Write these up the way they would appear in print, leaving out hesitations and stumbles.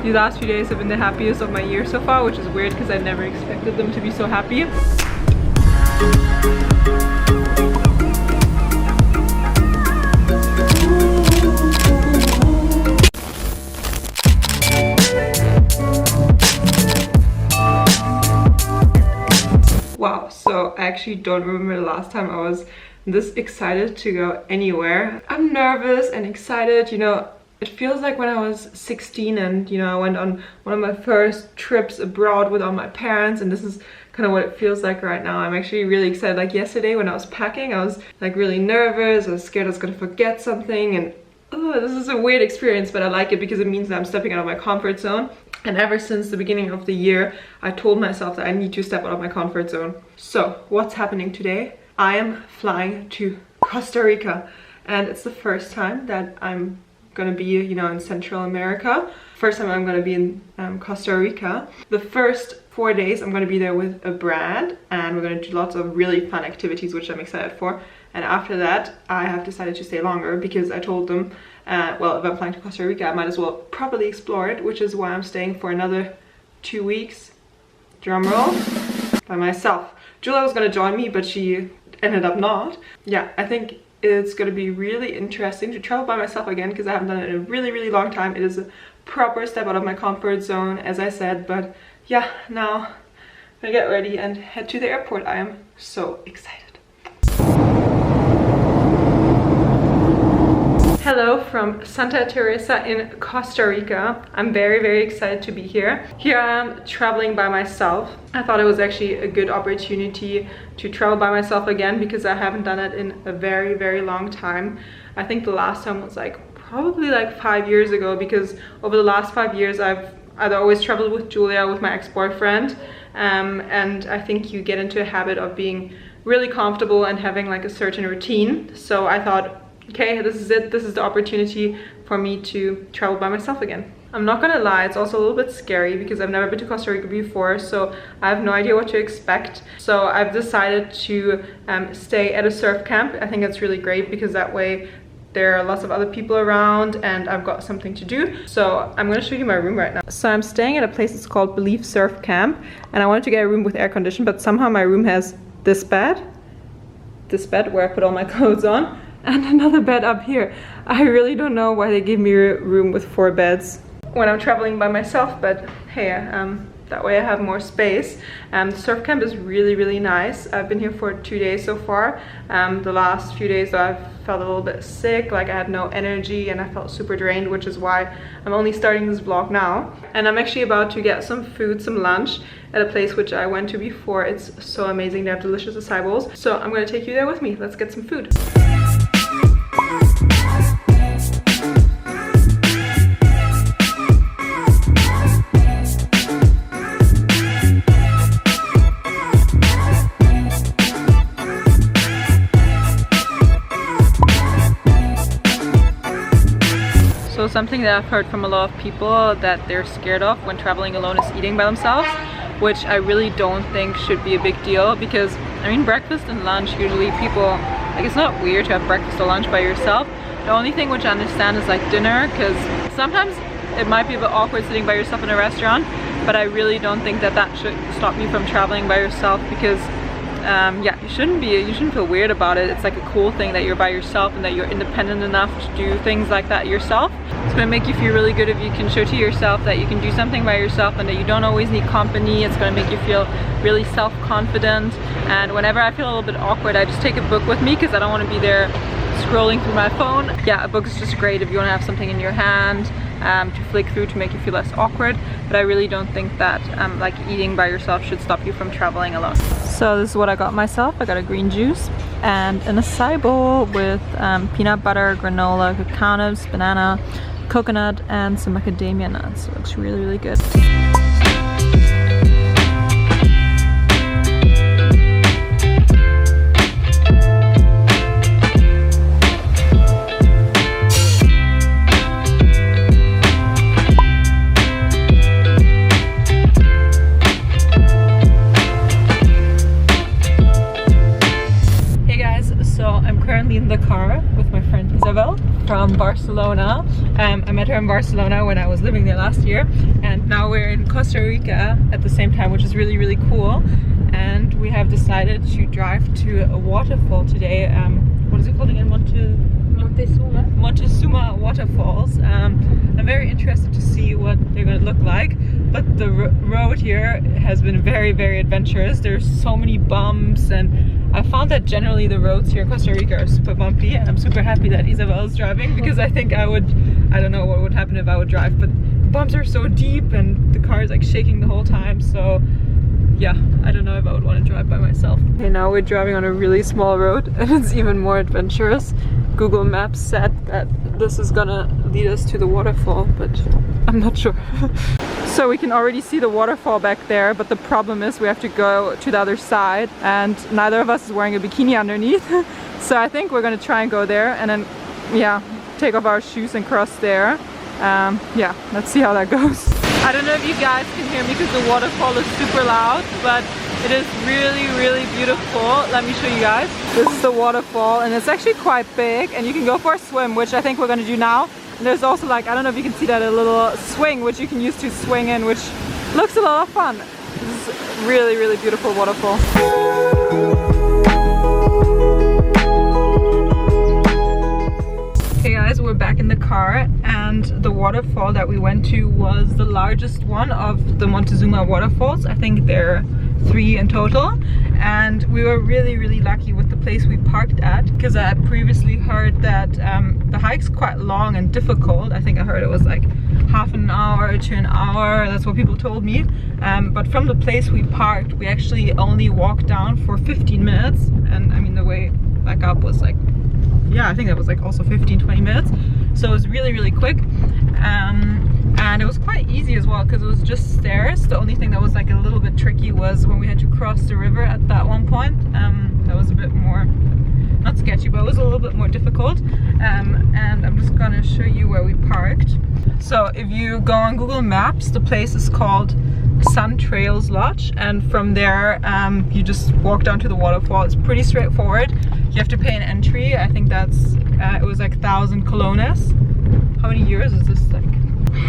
These last few days have been the happiest of my year so far, which is weird because I never expected them to be so happy. Wow, so I actually don't remember the last time I was this excited to go anywhere. I'm nervous and excited, you know. It feels like when I was 16 and, you know, I went on one of my first trips abroad with all my parents, and this is kind of what it feels like right now. I'm actually really excited. Like yesterday when I was packing, I was like really nervous. I was scared I was gonna forget something, and this is a weird experience, but I like it because it means that I'm stepping out of my comfort zone. And ever since the beginning of the year, I told myself that I need to step out of my comfort zone. So what's happening today? I am flying to Costa Rica, and it's the first time that I'm gonna be, you know, in Central America. First time I'm gonna be in Costa Rica. The first 4 days I'm gonna be there with a brand, and we're gonna do lots of really fun activities, which I'm excited for. And after that, I have decided to stay longer because I told them, well, if I'm flying to Costa Rica, I might as well properly explore it, which is why I'm staying for another 2 weeks, drumroll, by myself. Julia was gonna join me, but she ended up not. Yeah, I think it's gonna be really interesting to travel by myself again because I haven't done it in a really, really long time. It is a proper step out of my comfort zone, as I said, but yeah, now I'm gonna get ready and head to the airport. I am so excited. Hello from Santa Teresa in Costa Rica. I'm very, very excited to be here. Here I am traveling by myself. I thought it was actually a good opportunity to travel by myself again because I haven't done it in a very, very long time. I think the last time was like probably like 5 years ago, because over the last 5 years I've either always traveled with Julia, with my ex-boyfriend, and I think you get into a habit of being really comfortable and having like a certain routine. So I thought, okay, this is it. This is the opportunity for me to travel by myself again. I'm not gonna lie, it's also a little bit scary because I've never been to Costa Rica before, so I have no idea what to expect. So I've decided to stay at a surf camp. I think that's really great because that way there are lots of other people around and I've got something to do. So I'm gonna show you my room right now. So I'm staying at a place that's called Believe Surf Camp, and I wanted to get a room with air conditioning, but somehow my room has this bed where I put all my clothes on, and another bed up here. I really don't know why they give me a room with 4 beds when I'm traveling by myself, but hey, that way I have more space. The surf camp is really, really nice. I've been here for 2 days so far. The last few days I felt a little bit sick, like I had no energy and I felt super drained, which is why I'm only starting this vlog now. And I'm actually about to get some food, some lunch at a place which I went to before. It's so amazing. They have delicious acai bowls. So I'm gonna take you there with me. Let's get some food. So something that I've heard from a lot of people that they're scared of when traveling alone is eating by themselves, which I really don't think should be a big deal, because I mean, breakfast and lunch, usually people, like, it's not weird to have breakfast or lunch by yourself. The only thing which I understand is like dinner, because sometimes it might be a bit awkward sitting by yourself in a restaurant, but I really don't think that that should stop you from traveling by yourself, because yeah, you shouldn't feel weird about it. It's like a cool thing that you're by yourself and that you're independent enough to do things like that yourself. It's gonna make you feel really good if you can show to yourself that you can do something by yourself and that you don't always need company. It's gonna make you feel really self-confident. And whenever I feel a little bit awkward, I just take a book with me because I don't want to be there scrolling through my phone. Yeah, a book is just great if you want to have something in your hand to flick through to make you feel less awkward, but I really don't think that like eating by yourself should stop you from traveling alone. So this is what I got myself. I got a green juice and an acai bowl with peanut butter, granola, cacao nibs, banana, coconut, and some macadamia nuts. It looks really, really good. In the car with my friend Isabel from Barcelona. I met met her in Barcelona when I was living there last year, and now we're in Costa Rica at the same time, which is really, really cool. And we have decided to drive to a waterfall today. What is it called again? Montezuma waterfalls. I'm very interested to see what they're going to look like, but the road here has been very, very adventurous. There's so many bumps, and I found that generally the roads here in Costa Rica are super bumpy, and I'm super happy that Isabel is driving, because I think I don't know what would happen if I would drive, but the bumps are so deep and the car is like shaking the whole time, so yeah, I don't know if I would want to drive by myself. Okay, now we're driving on a really small road and it's even more adventurous. Google Maps said that this is gonna lead us to the waterfall, but I'm not sure. So we can already see the waterfall back there, but the problem is we have to go to the other side, and neither of us is wearing a bikini underneath. So I think we're gonna try and go there and then, yeah, take off our shoes and cross there. Yeah, let's see how that goes. I don't know if you guys can hear me because the waterfall is super loud, but it is really, really beautiful. Let me show you guys. This is the waterfall, and it's actually quite big, and you can go for a swim, which I think we're gonna do now. And there's also, like, I don't know if you can see that, a little swing which you can use to swing in, which looks a lot of fun. This is really, really beautiful waterfall. Hey guys, we're back in the car, and the waterfall that we went to was the largest one of the Montezuma waterfalls. I think there are 3 in total, and we were really, really lucky with the place we parked at, because I previously heard that the hike's quite long and difficult. I think I heard it was like half an hour to an hour, that's what people told me. But from the place we parked, we actually only walked down for 15 minutes, and I mean the way back up was like, yeah, I think that was like also 15-20 minutes, so it was really, really quick. And it was quite easy as well, because it was just stairs. The only thing that was like a little bit tricky was when we had to cross the river at that one point. That was a bit more, not sketchy, but it was a little bit more difficult. And I'm just gonna show you where we parked. So if you go on Google Maps, the place is called Sun Trails Lodge, and from there you just walk down to the waterfall. It's pretty straightforward. You have to pay an entry. I think that's it was like 1,000 colones. How many euros is this?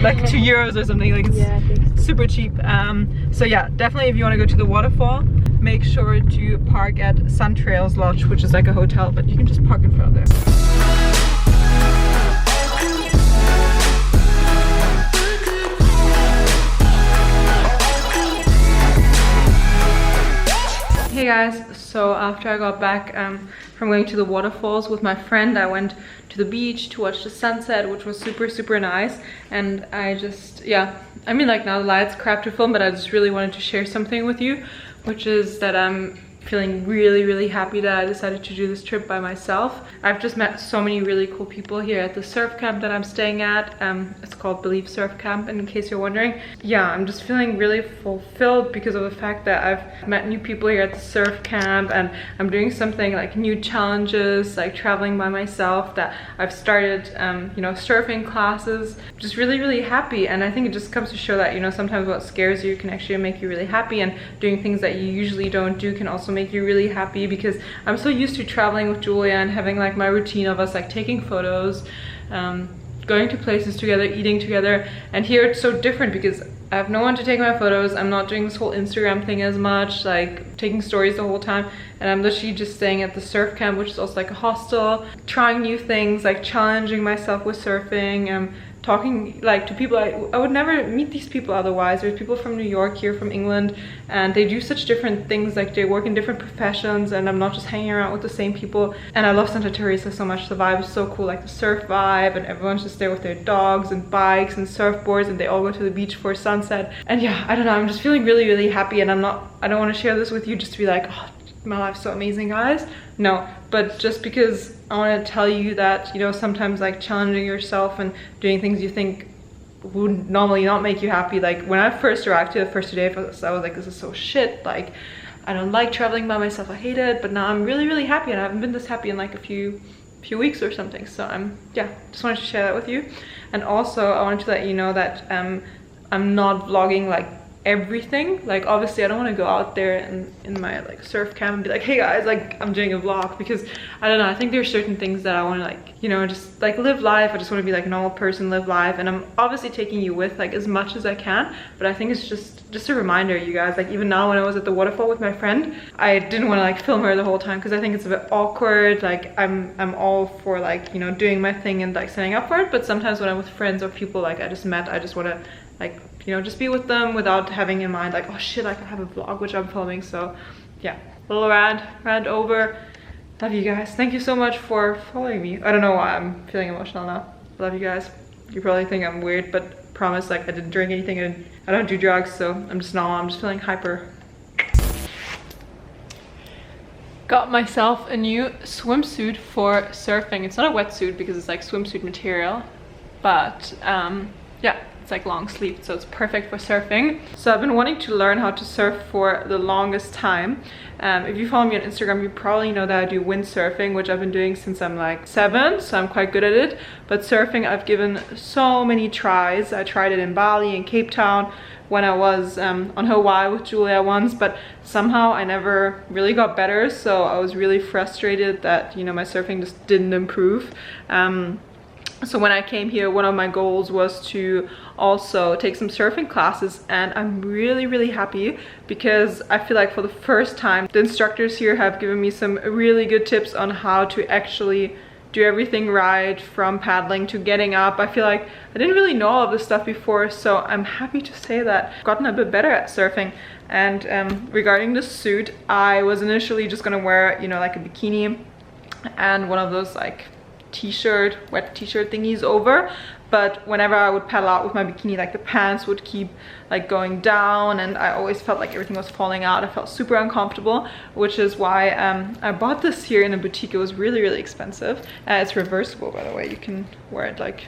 Like 2 euros or something. Like, it's, yeah, super cheap. So yeah, definitely if you want to go to the waterfall, make sure to park at Sun Trails Lodge, which is like a hotel, but you can just park in front of there. Hey guys, so after I got back from going to the waterfalls with my friend, I went to the beach to watch the sunset, which was super, super nice. And I just, yeah, I mean, like, now the light's crap to film, but I just really wanted to share something with you, which is that I'm feeling really, really happy that I decided to do this trip by myself. I've just met so many really cool people here at the surf camp that I'm staying at. It's called Believe Surf Camp, in case you're wondering. Yeah, I'm just feeling really fulfilled because of the fact that I've met new people here at the surf camp, and I'm doing something like new challenges, like traveling by myself, that I've started, you know, surfing classes. Just really, really happy. And I think it just comes to show that, you know, sometimes what scares you can actually make you really happy, and doing things that you usually don't do can also make you really happy, because I'm so used to traveling with Julia and having like my routine of us like taking photos, going to places together, eating together, and here it's so different because I have no one to take my photos. I'm not doing this whole Instagram thing as much, like taking stories the whole time, and I'm literally just staying at the surf camp, which is also like a hostel, trying new things, like challenging myself with surfing, talking like to people. I would never meet these people otherwise. There's people from New York here, from England, and they do such different things, like they work in different professions, and I'm not just hanging around with the same people. And I love Santa Teresa so much. The vibe is so cool, like the surf vibe, and everyone's just there with their dogs and bikes and surfboards, and they all go to the beach for sunset. And yeah, I don't know, I'm just feeling really, really happy, and I don't want to share this with you just to be like, oh, my life's so amazing, guys. No, but just because I want to tell you that, you know, sometimes like challenging yourself and doing things you think would normally not make you happy. Like when I first arrived here the first 2 days, I was like, this is so shit. Like, I don't like traveling by myself. I hate it. But now I'm really, really happy, and I haven't been this happy in like a few weeks or something. So yeah, just wanted to share that with you. And also I wanted to let you know that I'm not vlogging like everything. Like obviously I don't want to go out there in my like surf cam and be like, hey guys, like I'm doing a vlog, because I don't know, I think there's certain things that I want to like, you know, just like live life. I just want to be like a normal person, live life, and I'm obviously taking you with like as much as I can, but I think it's just a reminder, you guys. Like even now when I was at the waterfall with my friend, I didn't want to like film her the whole time because I think it's a bit awkward. Like I'm all for like, you know, doing my thing and like setting up for it, but sometimes when I'm with friends or people like I just met, I just want to like, you know, just be with them without having in mind like, oh shit, like I have a vlog which I'm filming. So yeah, a little rant over. Love you guys. Thank you so much for following me. I don't know why I'm feeling emotional now. Love you guys. You probably think I'm weird, but promise, like I didn't drink anything and I don't do drugs, so I'm just feeling hyper. Got myself a new swimsuit for surfing. It's not a wetsuit because it's like swimsuit material, but yeah, it's like long sleeved, so it's perfect for surfing. So I've been wanting to learn how to surf for the longest time. If you follow me on Instagram, you probably know that I do windsurfing, which I've been doing since I'm like 7, so I'm quite good at it. But surfing, I've given so many tries. I tried it in Bali and Cape Town, when I was on Hawaii with Julia once, but somehow I never really got better, so I was really frustrated that, you know, my surfing just didn't improve. So when I came here, one of my goals was to also take some surfing classes, and I'm really happy because I feel like for the first time the instructors here have given me some really good tips on how to actually do everything right, from paddling to getting up. I feel like I didn't really know all of this stuff before, so I'm happy to say that I've gotten a bit better at surfing. And regarding the suit, I was initially just gonna wear, you know, like a bikini and one of those like t-shirt, wet t-shirt thingies over, but whenever I would paddle out with my bikini, like the pants would keep like going down and I always felt like everything was falling out. I felt super uncomfortable, which is why I bought this here in a boutique. It was really expensive. It's reversible, by the way. You can wear it like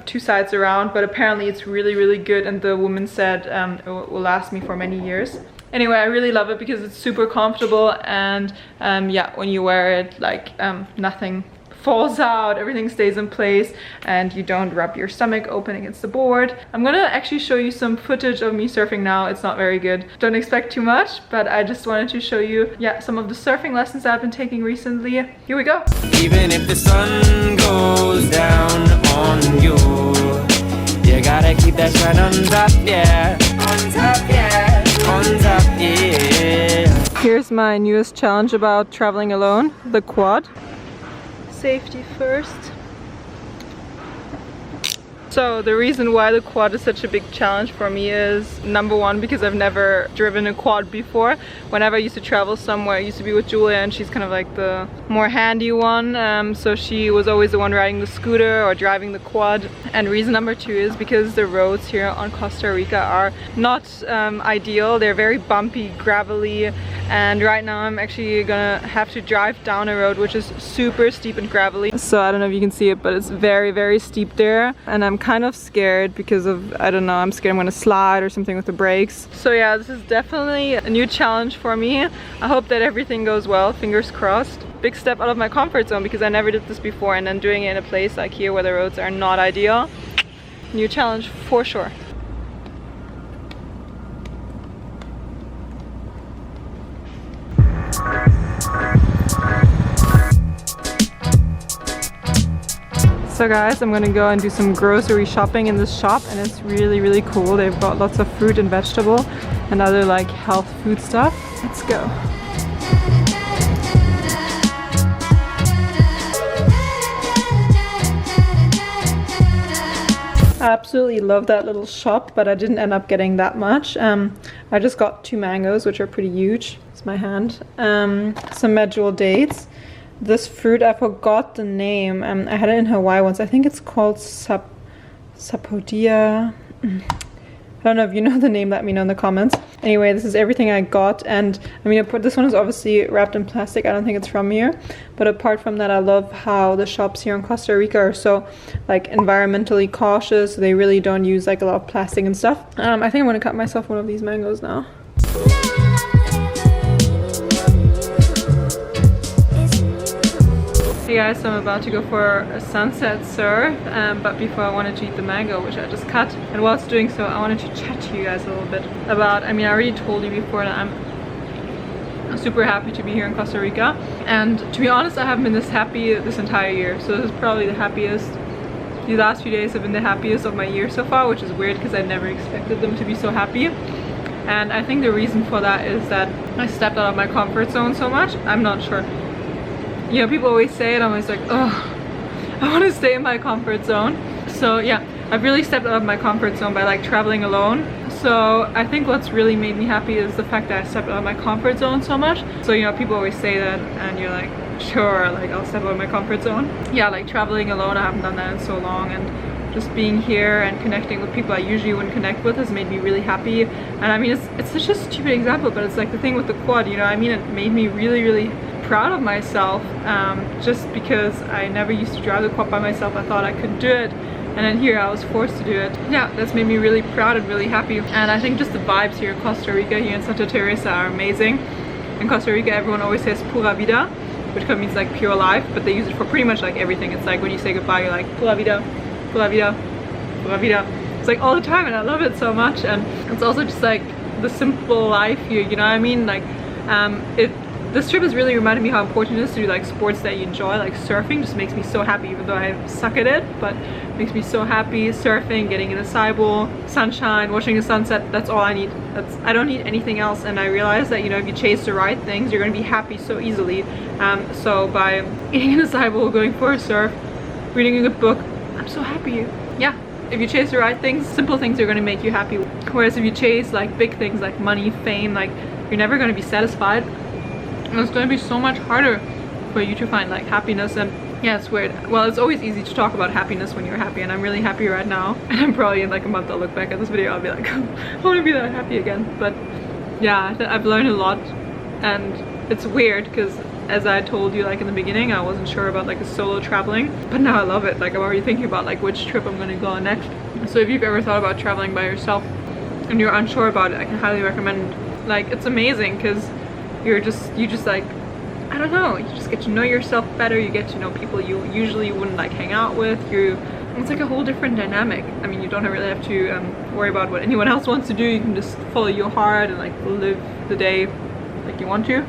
2 sides around, but apparently it's really good, and the woman said it will last me for many years. Anyway, I really love it because it's super comfortable, and yeah, when you wear it, like nothing falls out, everything stays in place, and you don't rub your stomach open against the board. I'm gonna actually show you some footage of me surfing now. It's not very good. Don't expect too much, but I just wanted to show you, yeah, some of the surfing lessons I've been taking recently. Here we go. Even if the sun goes down on you, you gotta keep that shine on top, yeah. On top, yeah. On top, yeah. Here's my newest challenge about traveling alone, the quad. Safety first. So the reason why the quad is such a big challenge for me is, number one, because I've never driven a quad before. Whenever I used to travel somewhere, I used to be with Julia, and she's kind of like the more handy one, so she was always the one riding the scooter or driving the quad. And reason number two is because the roads here on Costa Rica are not ideal. They're very bumpy, gravelly, and right now I'm actually gonna have to drive down a road which is super steep and gravelly. So I don't know if you can see it, but it's very steep there, and I'm kind of scared because of, I don't know, I'm scared I'm gonna slide or something with the brakes. So yeah, this is definitely a new challenge for me. I hope that everything goes well, fingers crossed. Big step out of my comfort zone because I never did this before, and then doing it in a place like here where the roads are not ideal. New challenge for sure. So guys, I'm gonna go and do some grocery shopping in this shop, and it's really cool. They've got lots of fruit and vegetable and other like health food stuff. Let's go. I absolutely love that little shop, but I didn't end up getting that much. I just got 2 mangoes, which are pretty huge. It's my hand. Some medjool dates. This fruit, I forgot the name. I had it in Hawaii once. I think it's called Sapodia. I don't know if you know the name, let me know in the comments. Anyway, this is everything I got, and I mean, this one is obviously wrapped in plastic. I don't think it's from here, but apart from that, I love how the shops here in Costa Rica are so like environmentally cautious. They really don't use like a lot of plastic and stuff. I think I'm gonna cut myself one of these mangoes now. Hey Hey guys, so I'm about to go for a sunset surf, but before I wanted to eat the mango, which I just cut. And whilst doing so, I wanted to chat to you guys a little bit about, I already told you before that I'm super happy to be here in Costa Rica. And to be honest, I haven't been this happy this entire year. So this is probably the happiest. These last few days have been the happiest of my year so far, which is weird because I never expected them to be so happy. And I think the reason for that is that I stepped out of my comfort zone so much. I'm not sure. You know, people always say it, I'm always like, oh, I want to stay in my comfort zone. So yeah, I've really stepped out of my comfort zone by like traveling alone. So I think what's really made me happy is the fact that I stepped out of my comfort zone so much. So you know, people always say that and you're like, sure, like I'll step out of my comfort zone. Yeah, like traveling alone, I haven't done that in so long, and just being here and connecting with people I usually wouldn't connect with has made me really happy. And I mean, it's such a stupid example, but it's like the thing with the quad, you know, I mean, it made me really proud of myself, just because I never used to drive the quad by myself. I thought I could do it, and then here I was forced to do it. Yeah, that's made me really proud and really happy. And I think just the vibes here in Costa Rica, here in Santa Teresa, are amazing. In Costa Rica, everyone always says pura vida, which means like pure life, but they use it for pretty much like everything. It's like when you say goodbye, you're like pura vida, pura vida, pura vida. It's like all the time, and I love it so much. And it's also just like the simple life here, you know what I mean? Like this trip has really reminded me how important it is to do like sports that you enjoy. Like surfing just makes me so happy, even though I suck at it, but it makes me so happy. Surfing, getting in a acai, sunshine, watching the sunset, that's all I need. I don't need anything else. And I realized that, you know, if you chase the right things, you're gonna be happy so easily. So by eating in a acai, going for a surf, reading a good book, I'm so happy. Yeah, if you chase the right things, simple things are gonna make you happy. Whereas if you chase like big things like money, fame, like you're never gonna be satisfied. And it's going to be so much harder for you to find like happiness. And yeah, it's weird. Well, it's always easy to talk about happiness when you're happy, and I'm really happy right now. And I'm probably in like a month, I'll look back at this video, I'll be like, I want to be that happy again. But yeah, I've learned a lot, and it's weird because as I told you like in the beginning, I wasn't sure about like the solo traveling, but now I love it. Like I'm already thinking about like which trip I'm going to go on next. So if you've ever thought about traveling by yourself and you're unsure about it, I can highly recommend. Like it's amazing because you just like, I don't know, you just get to know yourself better. You get to know people you usually wouldn't like hang out with. It's like a whole different dynamic. I mean, you don't really have to worry about what anyone else wants to do. You can just follow your heart and like live the day like you want to.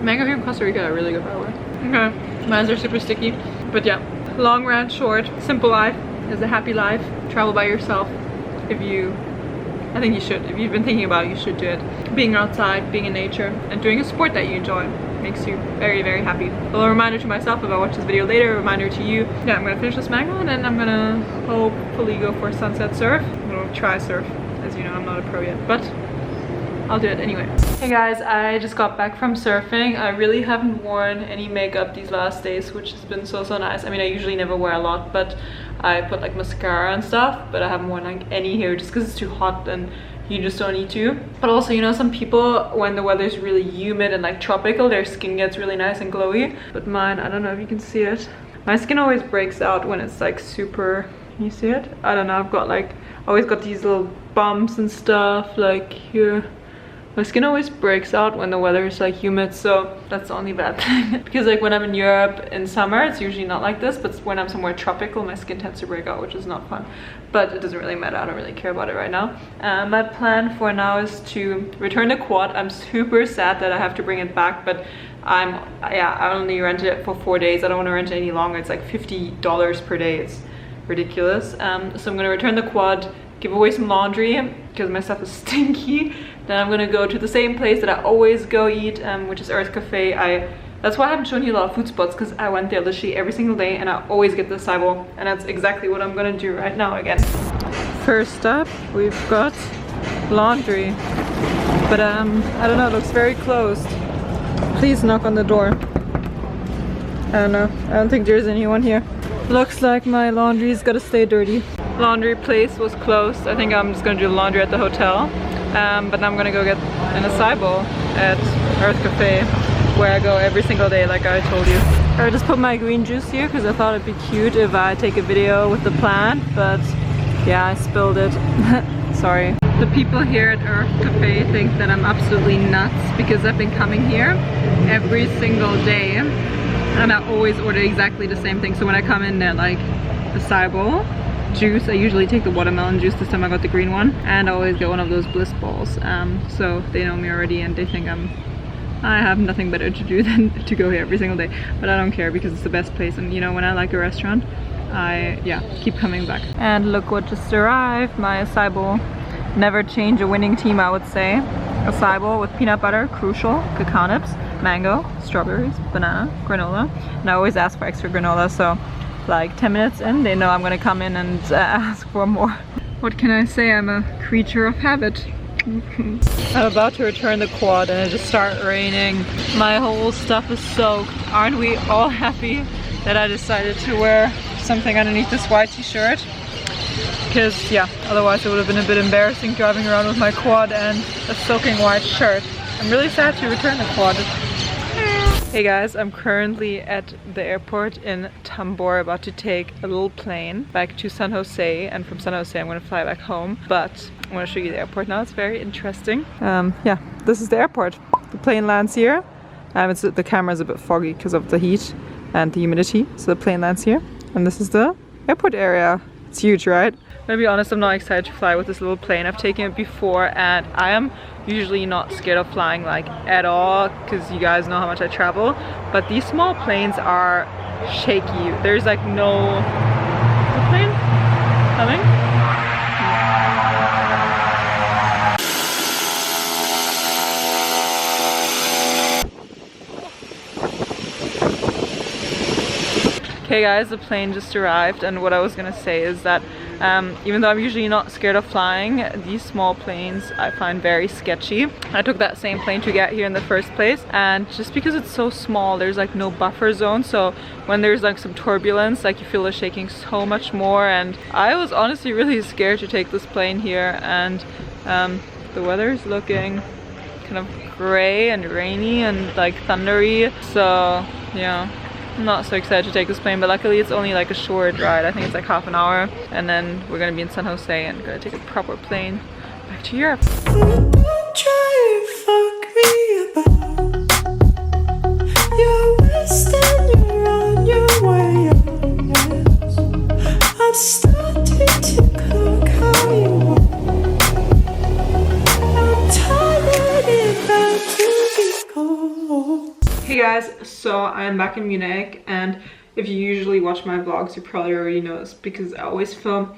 Mango here in Costa Rica are really good, by the way. Okay, mine are super sticky, but yeah, long rant short, simple life is a happy life. Travel by yourself. I think you should. If you've been thinking about it, you should do it. Being outside, being in nature, and doing a sport that you enjoy makes you very happy. A little reminder to myself if I watch this video later, a reminder to you. Yeah, I'm gonna finish this mango and then I'm gonna hopefully go for a sunset surf. I'm gonna try surf. As you know, I'm not a pro yet, but I'll do it anyway. Hey guys, I just got back from surfing. I really haven't worn any makeup these last days, which has been so nice. I mean, I usually never wear a lot, but I put like mascara and stuff, but I haven't worn like any here just because it's too hot and you just don't need to. But also, you know, some people, when the weather's really humid and like tropical, their skin gets really nice and glowy. But mine, I don't know if you can see it. My skin always breaks out when it's like super, can you see it? I don't know, I've got like, always got these little bumps and stuff like here. My skin always breaks out when the weather is like humid, so that's the only bad thing. Because like when I'm in Europe in summer, it's usually not like this, but when I'm somewhere tropical, my skin tends to break out, which is not fun. But it doesn't really matter, I don't really care about it right now. My plan for now is to return the quad. I'm super sad that I have to bring it back, but I only rented it for 4 days. I don't want to rent it any longer. It's like $50 per day. It's ridiculous. So I'm gonna return the quad, give away some laundry because my stuff is stinky. Then I'm gonna go to the same place that I always go eat, which is Earth Cafe. That's why I haven't shown you a lot of food spots, because I went there literally every single day and I always get the acai bowl, and that's exactly what I'm gonna do right now again. First up, we've got laundry, but I don't know, it looks very closed. Please knock on the door. I don't know, I don't think there's anyone here. Looks like my laundry's gotta stay dirty. Laundry place was closed. I think I'm just gonna do laundry at the hotel. But now I'm gonna go get an acai bowl at Earth Cafe, where I go every single day, like I told you. I just put my green juice here because I thought it'd be cute if I take a video with the plant, but yeah, I spilled it. Sorry. The people here at Earth Cafe think that I'm absolutely nuts because I've been coming here every single day and I always order exactly the same thing. So when I come in, they're like acai bowl, juice. I usually take the watermelon juice. This time I got the green one, and I always get one of those bliss balls. So they know me already, and they think I have nothing better to do than to go here every single day. But I don't care because it's the best place, and you know, when I like a restaurant, I keep coming back. And look what just arrived, my acai bowl. Never change a winning team, I would say. Acai bowl with peanut butter, crucial, cacao nibs, mango, strawberries, banana, granola. And I always ask for extra granola, so like 10 minutes in, they know I'm gonna come in and ask for more. What can I say? I'm a creature of habit. I'm about to return the quad and it just started raining. My whole stuff is soaked. Aren't we all happy that I decided to wear something underneath this white t-shirt? Because yeah, otherwise it would have been a bit embarrassing driving around with my quad and a soaking white shirt. I'm really sad to return the quad. Hey guys, I'm currently at the airport in Tambor, about to take a little plane back to San Jose, and from San Jose I'm going to fly back home. But I'm going to show you the airport now. It's very interesting. Yeah, this is the airport. The plane lands here. The camera is a bit foggy because of the heat and the humidity. So the plane lands here, and this is the airport area. It's huge, right? I'm gonna be honest, I'm not excited to fly with this little plane. I've taken it before, and I am usually not scared of flying like at all, because you guys know how much I travel. But these small planes are shaky. There's like no... The plane coming? Okay guys, the plane just arrived, and what I was gonna say is that even though I'm usually not scared of flying, these small planes I find very sketchy. I took that same plane to get here in the first place, and just because it's so small, there's like no buffer zone, so when there's like some turbulence, like you feel the shaking so much more. And I was honestly really scared to take this plane here, and the weather's looking kind of gray and rainy and like thundery, so yeah, I'm not so excited to take this plane. But luckily it's only like a short ride. I think it's like half an hour, and then we're gonna be in San Jose and gonna take a proper plane back to Europe. Hey guys, so I'm back in Munich, and if you usually watch my vlogs, you probably already know this because I always film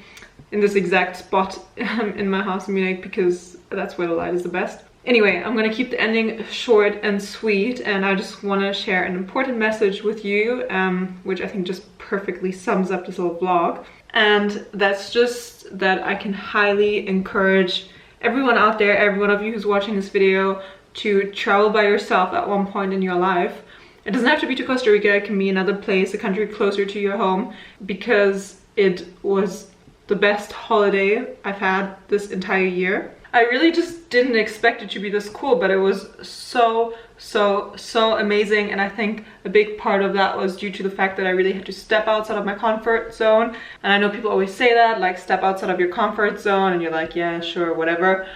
in this exact spot in my house in Munich because that's where the light is the best. Anyway, I'm gonna keep the ending short and sweet, and I just want to share an important message with you, which I think just perfectly sums up this little vlog. And that's just that I can highly encourage everyone out there, every one of you who's watching this video, to travel by yourself at one point in your life. It doesn't have to be to Costa Rica, it can be another place, a country closer to your home, because it was the best holiday I've had this entire year. I really just didn't expect it to be this cool, but it was so amazing, and I think a big part of that was due to the fact that I really had to step outside of my comfort zone. And I know people always say that, like, step outside of your comfort zone, and you're like, yeah, sure, whatever.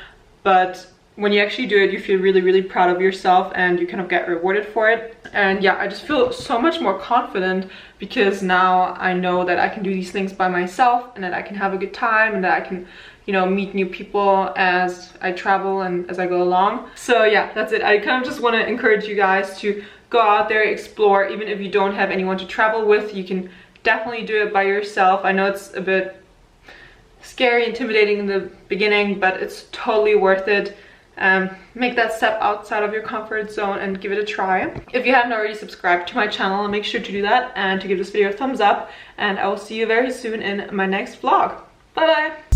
But when you actually do it, you feel really proud of yourself, and you kind of get rewarded for it. And yeah, I just feel so much more confident because now I know that I can do these things by myself, and that I can have a good time, and that I can, you know, meet new people as I travel and as I go along. So yeah, that's it. I kind of just want to encourage you guys to go out there, explore. Even if you don't have anyone to travel with, you can definitely do it by yourself. I know it's a bit scary, intimidating in the beginning, but it's totally worth it. Make that step outside of your comfort zone and give it a try. If you haven't already subscribed to my channel, make sure to do that and to give this video a thumbs up, and I will see you very soon in my next vlog. Bye bye!